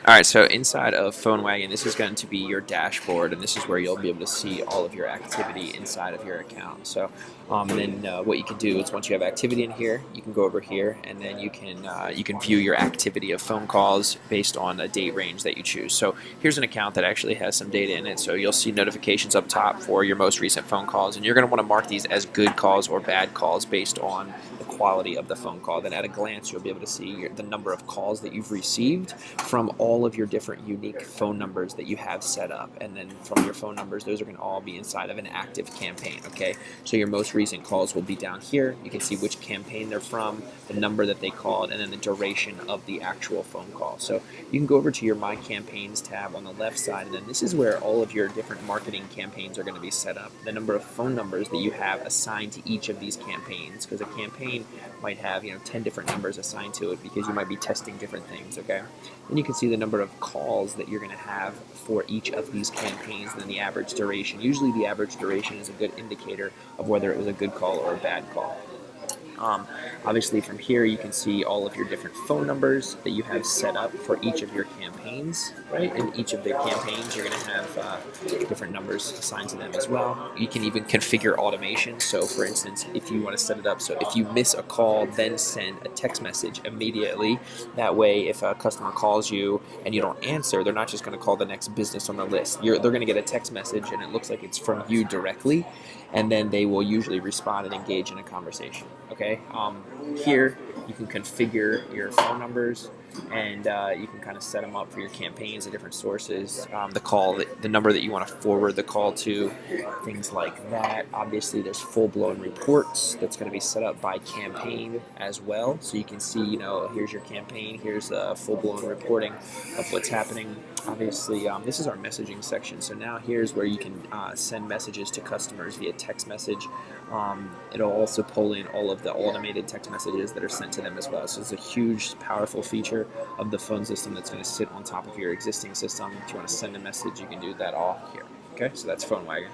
All right, so inside of PhoneWagon, this is going to be your dashboard, and this is where you'll be able to see all of your activity inside of your account. So, then what you can do is once you have activity in here, you can go over here, and then you can view your activity of phone calls based on a date range that you choose. So here's an account that actually has some data in it. So you'll see notifications up top for your most recent phone calls, and you're going to want to mark these as good calls or bad calls based on the quality of the phone call. Then at a glance, you'll be able to see the number of calls that you've received from all of your different unique phone numbers that you have set up. And then from your phone numbers, those are going to all be inside of an active campaign, okay? So your most recent calls will be down here. You can see which campaign they're from, the number that they called, and then the duration of the actual phone call. So you can go over to your My Campaigns tab on the left side, and then this is where all of your different marketing campaigns are going to be set up. The number of phone numbers that you have assigned to each of these campaigns, because a campaign might have 10 different numbers assigned to it because you might be testing different things, okay? Then you can see the number of calls that you're going to have for each of these campaigns and then the average duration. Usually the average duration is a good indicator of whether it was a good call or a bad call. Obviously from here you can see all of your different phone numbers that you have set up for each of your campaigns, right? In each of the campaigns you're going to have different numbers assigned to them as well. You can even configure automation. So for instance, if you want to set it up so if you miss a call, then send a text message immediately. That way if a customer calls you and you don't answer, they're not just going to call the next business on the list. They're going to get a text message and it looks like it's from you directly, and then they will usually respond and engage in a conversation. Okay, here you can configure your phone numbers, and you can kind of set them up for your campaigns at different sources. The number that you want to forward the call to, things like that. Obviously, there's full-blown reports that's going to be set up by campaign as well, so you can see, here's your campaign, here's full-blown reporting of what's happening. Obviously, this is our messaging section. So now here's where you can send messages to customers via text message. It'll also pull in all of the automated text messages that are sent to them as well. So it's a huge, powerful feature of the phone system that's going to sit on top of your existing system. If you want to send a message, you can do that all here. Okay, so that's PhoneWagon.